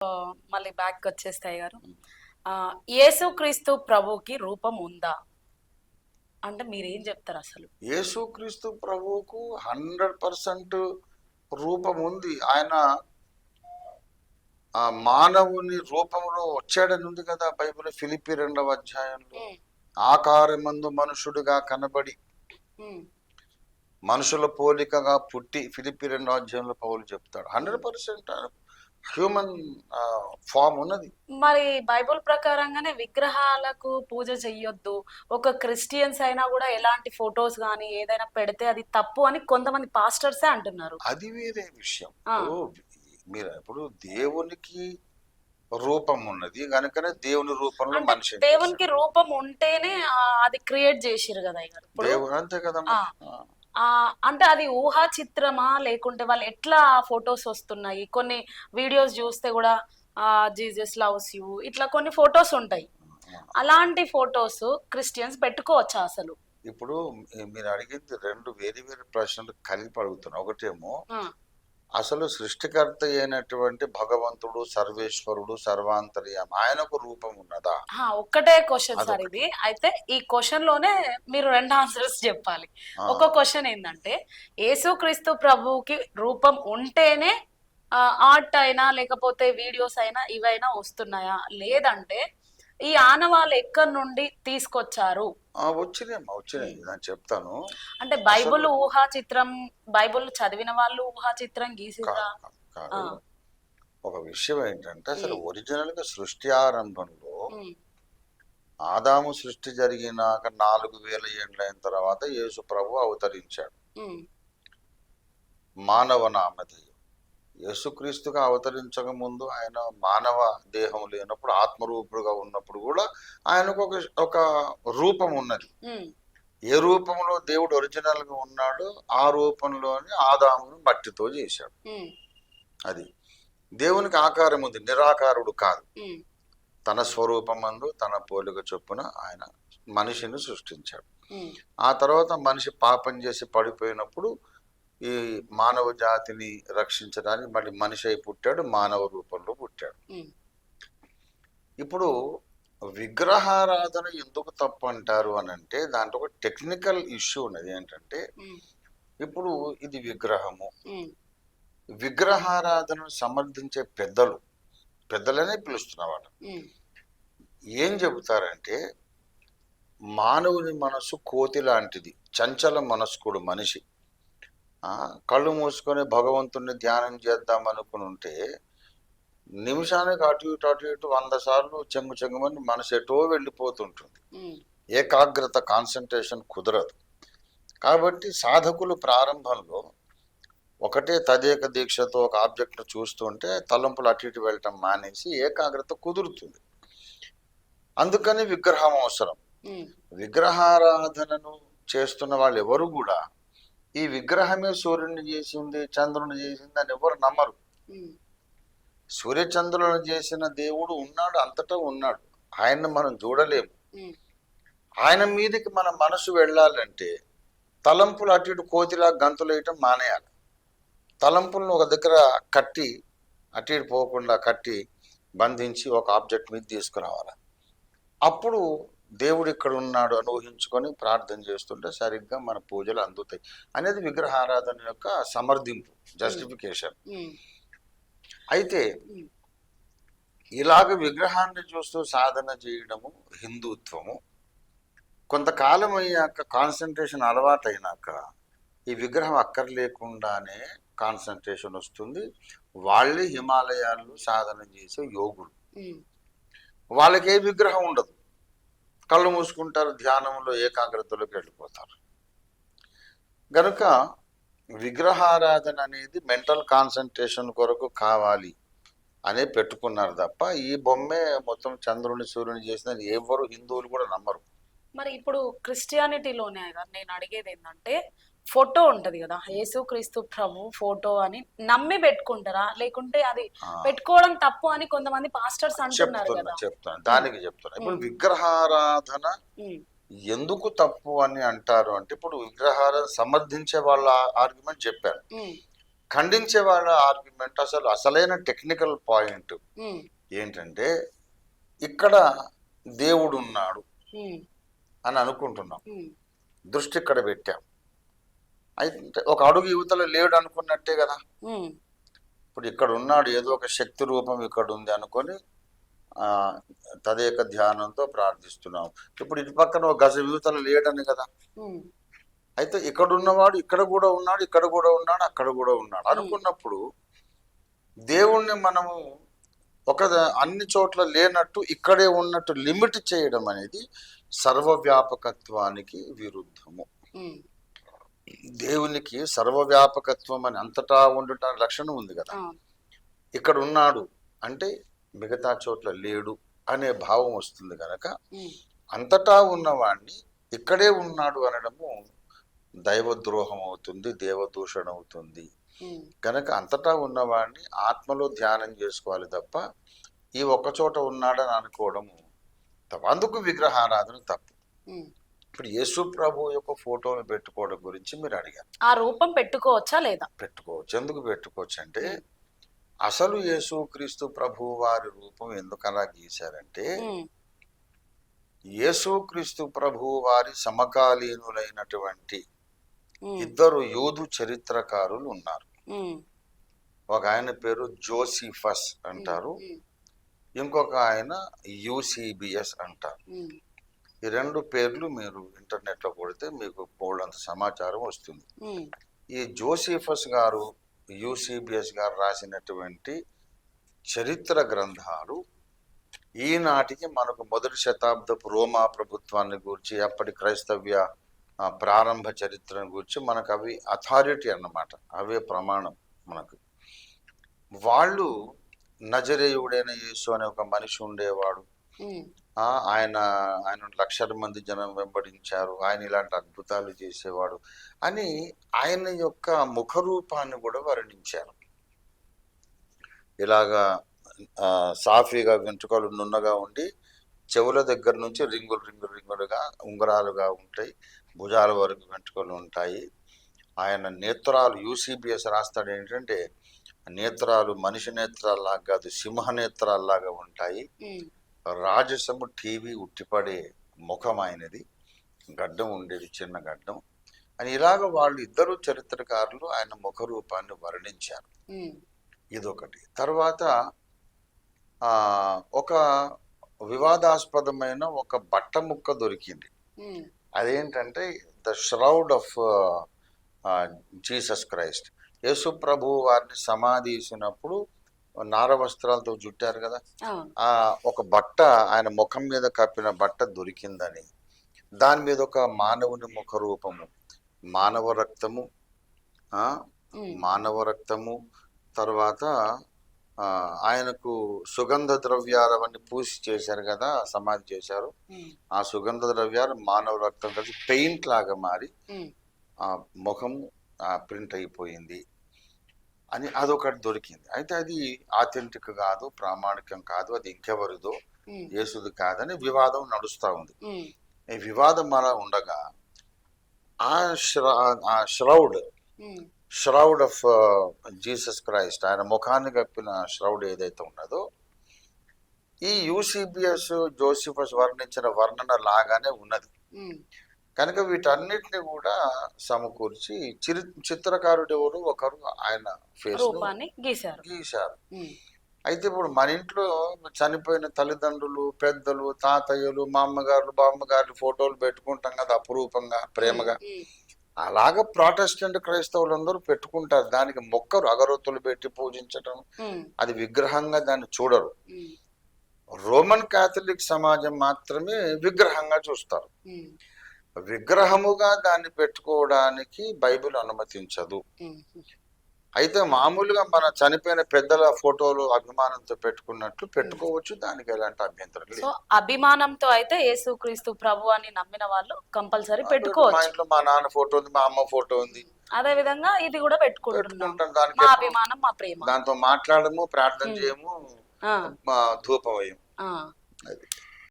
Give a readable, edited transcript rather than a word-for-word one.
మళ్ళీ బ్యాక్ వచ్చేస్తాయి గారు. యేసుక్రీస్తు ప్రభువుకి రూపం ఉందా అంటే మీరేం చెప్తారు అసలు? యేసుక్రీస్తు ప్రభువుకు 100% రూపం ఉంది. ఆయన ఆ మానవుని రూపంలో వచ్చాడని ఉంది కదా బైబిల్. ఫిలిప్పి 2వ అధ్యాయంలో ఆకారమందు మనుషుడుగా కనబడి మనుషుల పోలికగా పుట్టి ఫిలిప్పి 2వ అధ్యాయంలో పౌలు చెప్తాడు. 100% హ్యూమన్ ఫామ్ ఉన్నది. మరి బైబుల్ ప్రకారంగానే విగ్రహాలకు పూజ చెయ్యొద్దు, ఒక క్రిస్టియన్స్ అయినా కూడా ఎలాంటి ఫొటోస్ కానీ ఏదైనా పెడితే అది తప్పు అని కొంతమంది పాస్టర్సే అంటున్నారు. అది వేరే విషయం. మీరు ఇప్పుడు దేవునికి రూపం ఉన్నది కనుకనే దేవుని రూపంలో మనిషి. దేవునికి రూపం ఉంటేనే అది క్రియేట్ చేసిరు కదా దేవుడు, అంతే కదా. అంటే అది ఊహా చిత్రమా లేకుంటే వాళ్ళు ఎట్లా ఫొటోస్ వస్తున్నాయి? కొన్ని వీడియోస్ చూస్తే కూడా జీసస్ లవ్స్ యూ ఇట్లా కొన్ని ఫొటోస్ ఉంటాయి. అలాంటి ఫొటోస్ క్రిస్టియన్స్ పెట్టుకోవచ్చా అసలు? ఇప్పుడు మీరు అడిగింది రెండు వేరు వేరు ప్రశ్నలు కలిపి అడుగుతున్నా. ఒకటేమో అసలు సృష్టికర్త అయినటువంటి భగవంతుడు, సర్వేశ్వరుడు, సర్వాంతర్యం, ఆయనకు రూపం ఉన్నదా? ఒక్కటే క్వశ్చన్ సార్ ఇది. అయితే ఈ క్వశ్చన్ లోనే మీరు 2 ఆన్సర్స్ చెప్పాలి. ఒక క్వశ్చన్ ఏంటంటే, యేసుక్రీస్తు ప్రభువుకి రూపం ఉంటేనే ఆర్ట్ అయినా లేకపోతే వీడియోస్ అయినా ఇవైనా వస్తున్నాయా, లేదంటే ఈ ఆనవాళ్ళు ఎక్కడి నుండి తీసుకొచ్చారు? వచ్చినాయి నేను చెప్తాను. అంటే బైబుల్ ఊహా చిత్రం, బైబుల్ చదివిన వాళ్ళు ఊహా చిత్రం గీసిరా? ఒక విషయం ఏంటంటే, అసలు ఒరిజినల్ గా సృష్టి ఆరంభంలో ఆదాము సృష్టి జరిగినాక 4000 ఏళ్ళైన తర్వాత యేసు ప్రభు అవతరించాడు. మానవ నామధేయం. యేసుక్రీస్తుగా అవతరించక ముందు ఆయన మానవ దేహం లేనప్పుడు ఆత్మరూపుడుగా ఉన్నప్పుడు కూడా ఆయనకు ఒక రూపం ఉన్నది. ఏ రూపంలో దేవుడు ఒరిజినల్ గా ఉన్నాడో ఆ రూపంలోని ఆదామును మట్టితో చేశాడు. అది దేవునికి ఆకారం ఉంది, నిరాకారుడు కాదు. తన స్వరూపమందు తన పోలిక చొప్పున ఆయన మనిషిని సృష్టించాడు. ఆ తర్వాత మనిషి పాపం చేసి పడిపోయినప్పుడు ఈ మానవ జాతిని రక్షించడానికి మళ్ళీ మనిషి అయి పుట్టాడు, మానవ రూపంలో పుట్టాడు. ఇప్పుడు విగ్రహారాధన ఎందుకు తప్పు అంటారు అని అంటే, దాంట్లో ఒక టెక్నికల్ ఇష్యూ ఉన్నది. ఏంటంటే, ఇప్పుడు ఇది విగ్రహము, విగ్రహారాధనను సమర్థించే పెద్దలనే పిలుస్తున్న వాళ్ళు ఏం చెబుతారంటే, మానవుని మనసు కోతి లాంటిది, చంచల మనస్కుడు మనిషి. కళ్ళు మూసుకొని భగవంతుడిని ధ్యానం చేద్దాం అనుకుని ఉంటే నిమిషానికి అటు ఇటు 100 సార్లు చెంగుమని మనసు ఎటో వెళ్ళిపోతుంటుంది. ఏకాగ్రత, కాన్సన్ట్రేషన్ కుదరదు. కాబట్టి సాధకులు ప్రారంభంలో ఒకటే తదేక దీక్షతో ఒక ఆబ్జెక్ట్ను చూస్తుంటే తలంపులు అటు ఇటు వెళ్ళటం మానేసి ఏకాగ్రత కుదురుతుంది. అందుకని విగ్రహం అవసరం. విగ్రహారాధనను చేస్తున్న వాళ్ళు ఎవరు కూడా ఈ విగ్రహమే సూర్యుడిని చేసింది, చంద్రుని చేసింది అని ఎవరు నమ్మరు. సూర్యచంద్రులను చేసిన దేవుడు ఉన్నాడు, అంతటా ఉన్నాడు. ఆయన్ని మనం చూడలేము. ఆయన మీదకి మన మనసు వెళ్ళాలంటే తలంపులు అటు ఇటు కోతిలా గంతులు వేయటం మానేయాలి. తలంపులను ఒక దగ్గర కట్టి అటు ఇటు పోకుండా కట్టి బంధించి ఒక ఆబ్జెక్ట్ మీద తీసుకురావాలి. అప్పుడు దేవుడు ఇక్కడ ఉన్నాడు అని ఊహించుకొని ప్రార్థన చేస్తుంటే సరిగ్గా మన పూజలు అందుతాయి అనేది విగ్రహారాధన యొక్క సమర్థింపు, జస్టిఫికేషన్. అయితే ఇలాగ విగ్రహాన్ని చూస్తూ సాధన చేయడము హిందుత్వము. కొంతకాలం అయ్యాక కాన్సన్ట్రేషన్ అలవాటైనాక ఈ విగ్రహం అక్కర్లేకుండానే కాన్సన్ట్రేషన్ వస్తుంది. వాళ్ళే హిమాలయాల్లో సాధన చేసే యోగులు. వాళ్ళకి ఏ విగ్రహం ఉండదు, కళ్ళు మూసుకుంటారు, ధ్యానంలో ఏకాగ్రతలోకి వెళ్ళిపోతారు. కనుక విగ్రహారాధన అనేది మెంటల్ కాన్సన్ట్రేషన్ కొరకు కావాలి అనే పెట్టుకున్నారు తప్ప ఈ బొమ్మే మొత్తం చంద్రుని సూర్యుని చేసిన ఎవరు హిందువులు కూడా నమ్మరు. మరి ఇప్పుడు క్రిస్టియానిటీలోనే నేను అడిగేది ఏంటంటే, ఫోటో ఉంటది కదా, యేసుక్రీస్తు ప్రభు ఫోటో అని నమ్మి పెట్టుకుంటారా, లేకుంటే అది పెట్టుకోవడం తప్పు అని కొంతమంది పాస్టర్స్ అంటున్నారు కదా? చెప్తాను, దానికి చెప్తాను. ఇప్పుడు విగ్రహారాధన ఎందుకు తప్పు అని అంటారు అంటే, ఇప్పుడు విగ్రహారాధన సమర్థించే వాళ్ళ ఆర్గ్యుమెంట్ చెప్పారు. ఖండించే వాళ్ళ ఆర్గ్యుమెంట్ అసలైన టెక్నికల్ పాయింట్ ఉమ్, ఏంటంటే ఇక్కడ దేవుడు ఉన్నాడు ఉమ్, అని అనుకుంటున్నాం, ఉమ్, దృష్టి ఇక్కడ పెట్టాం. అయితే ఒక అడుగు యువతలో లేడు అనుకున్నట్టే కదా. ఉమ్, ఇప్పుడు ఇక్కడ ఉన్నాడు, ఏదో ఒక శక్తి రూపం ఇక్కడ ఉంది అనుకొని తదేక ధ్యానంతో ప్రార్థిస్తున్నాం. ఇప్పుడు ఇటు పక్కన ఒక గజ యువతలో లేడని కదా. ఉమ్, అయితే ఇక్కడ ఉన్నవాడు ఇక్కడ కూడా ఉన్నాడు, ఇక్కడ కూడా ఉన్నాడు, అక్కడ కూడా ఉన్నాడు అనుకున్నప్పుడు దేవుణ్ణి మనము అన్ని చోట్ల లేనట్టు ఇక్కడే ఉన్నట్టు లిమిట్ చేయడం అనేది సర్వవ్యాపకత్వానికి విరుద్ధము. ఉమ్, దేవునికి సర్వవ్యాపకత్వం అని అంతటా ఉండటానికి లక్షణం ఉంది కదా. ఆ, ఇక్కడ ఉన్నాడు అంటే మిగతా చోట్ల లేడు అనే భావం వస్తుంది కనుక ఉమ్, అంతటా ఉన్నవాడిని ఇక్కడే ఉన్నాడు అనడము దైవద్రోహం అవుతుంది, దేవదూషణ అవుతుంది. ఉమ్, కనుక అంతటా ఉన్నవాడిని ఆత్మలో ధ్యానం చేసుకోవాలి తప్ప ఈ ఒక్క చోట ఉన్నాడని అనుకోవడము తప్పు. అందుకు విగ్రహారాధన తప్పు. ఉమ్. ఇప్పుడు యేసు ప్రభు యొక్క ఫోటోను పెట్టుకోవడం గురించి మీరు అడిగారు. ఆ రూపం పెట్టుకోవచ్చా లేదా? పెట్టుకోవచ్చు. ఎందుకు పెట్టుకోవచ్చు అంటే అసలు యేసు క్రీస్తు ప్రభు వారి రూపం ఎందుకు అలా గీశారంటే ఉమ్, యేసు క్రీస్తు ప్రభు వారి సమకాలీనులైనటువంటి ఉమ్, ఇద్దరు యూదు చరిత్రకారులు ఉన్నారు. ఉమ్, ఒక ఆయన పేరు జోసిఫస్ అంటారు, ఉమ్, ఇంకొక ఆయన యూసిబిఎస్ అంటారు. ఉమ్, ఈ రెండు పేర్లు మీరు ఇంటర్నెట్లో కొడితే మీకు బోల్డంత సమాచారం వస్తుంది. ఉమ్, ఈ జోసిఫస్ గారు యూసిబిఎస్ గారు రాసినటువంటి చరిత్ర గ్రంథాలు ఈనాటికి మనకు మొదటి శతాబ్దపు రోమా ప్రభుత్వాన్ని గురించి, అప్పటి క్రైస్తవ్య ప్రారంభ చరిత్రను గురించి మనకు అవి అథారిటీ అన్నమాట, అవే ప్రమాణం మనకు. వాళ్ళు నజరేయుడైన యేసు అనే ఒక మనిషి ఉండేవాడు, ఉమ్, ఆయన లక్షల మంది జనం వెంబడించారు, ఆయన ఇలాంటి అద్భుతాలు చేసేవాడు అని ఆయన యొక్క ముఖరూపాన్ని కూడా వర్ణించారు. ఇలాగా సాఫీగా వెంట్రుకలు నున్నగా ఉండి చెవుల దగ్గర నుంచి రింగులుగా ఉంగరాలుగా ఉంటాయి, భుజాల వరకు వెంట్రుకలు ఉంటాయి. ఆయన నేత్రాలు యూసిబిఎస్ రాస్తాడు ఏంటంటే నేత్రాలు మనిషి నేత్రాల్లాగా కాదు, సింహ నేత్రాల్లాగా ఉంటాయి. ఉమ్, రాజసము టీవీ ఉట్టిపడే ముఖం ఆయనది, గడ్డం ఉండేది, చిన్న గడ్డం అని ఇలాగ వాళ్ళు ఇద్దరు చరిత్రకారులు ఆయన ముఖ రూపాన్ని వర్ణించారు. ఉమ్, ఇదొకటి. తర్వాత ఒక వివాదాస్పదమైన ఒక బట్ట ముక్క దొరికింది. ఉమ్, అదేంటంటే the shroud of Jesus Christ. యేసు ప్రభు వారిని సమాధిసినప్పుడు నార వస్త్రాలతో చుట్టారు కదా, అవును, ఒక బట్ట ఆయన ముఖం మీద కప్పిన బట్ట దొరికిందని, దాని మీద ఒక మానవుని ముఖ రూపము, మానవ రక్తము, మానవ రక్తము, తర్వాత ఆయనకు సుగంధ ద్రవ్యాలవన్నీ పూసి చేశారు కదా, సమాధి చేశారు. ఉమ్, ఆ సుగంధ ద్రవ్యాలు మానవ రక్తం కలిసి పెయింట్ లాగా మారి ఉమ్, ఆ ముఖము ప్రింట్ అయిపోయింది అని అదొకటి దొరికింది. అయితే అది ఆథెంటిక్ కాదు, ప్రామాణికం కాదు, అది ఇంకెవరిదో, ఉమ్, యేసుది కాదని వివాదం నడుస్తూ ఉంది. ఉమ్, ఈ వివాదం అలా ఉండగా ఆ ష్రౌడ్ ఆఫ్ జీసస్ క్రైస్ట్, ఆయన ముఖాన్ని కప్పిన ష్రౌడ్ ఏదైతే ఉన్నదో ఈ యూసిబిఎస్ జోసిఫస్ వర్ణించిన వర్ణన లాగానే ఉన్నది. ఉమ్, కనుక వీటన్నిటిని కూడా సమకూర్చి చిత్రకారుడు ఎవరు ఒకరు ఆయన ఫేస్ రూపాన్ని గీశారు. గీశారు. ఉమ్, అయితే ఇప్పుడు మన ఇంట్లో చనిపోయిన తల్లిదండ్రులు, పెద్దలు, తాతయ్యలు, మా అమ్మగారు, బామ్మగారు ఫోటోలు పెట్టుకుంటాం కదా అపురూపంగా, ప్రేమగా. ఉమ్, అలాగ ప్రాటెస్టెంట్ క్రైస్తవులందరూ పెట్టుకుంటారు, దానికి మొక్కరు, అగరొత్తులు పెట్టి పూజించటం, ఉమ్, అది విగ్రహంగా దాన్ని చూడరు. ఉమ్, రోమన్ కాథలిక్ సమాజం మాత్రమే విగ్రహంగా చూస్తారు. ఉమ్, విగ్రహముగా దాన్ని పెట్టుకోవడానికి బైబిల్ అనుమతించదు. ఉమ్, అయితే మామూలుగా మన చనిపోయిన పెద్దల ఫోటోలు అభిమానంతో పెట్టుకున్నట్లు పెట్టుకోవచ్చు, దానికి ఎలాంటి అభ్యంతరం సో లేదు. అభిమానంతో అయితే యేసుక్రీస్తు ప్రభు అని నమ్మిన వాళ్ళు కంపల్సరీ మా పెట్టుకోవచ్చు. ఇంట్లో మా నాన్న ఫోటో ఉంది, మా అమ్మ ఫోటో ఉంది, అదే విధంగా ఇది కూడా పెట్టుకుంటున్నాం. పెట్టుకుంటాం. మా దానికి అభిమానం, మా ప్రేమ. దాంతో మాట్లాడము, ప్రార్థన చేయము, ఆ, ధూపం వేయము. ఆ. అది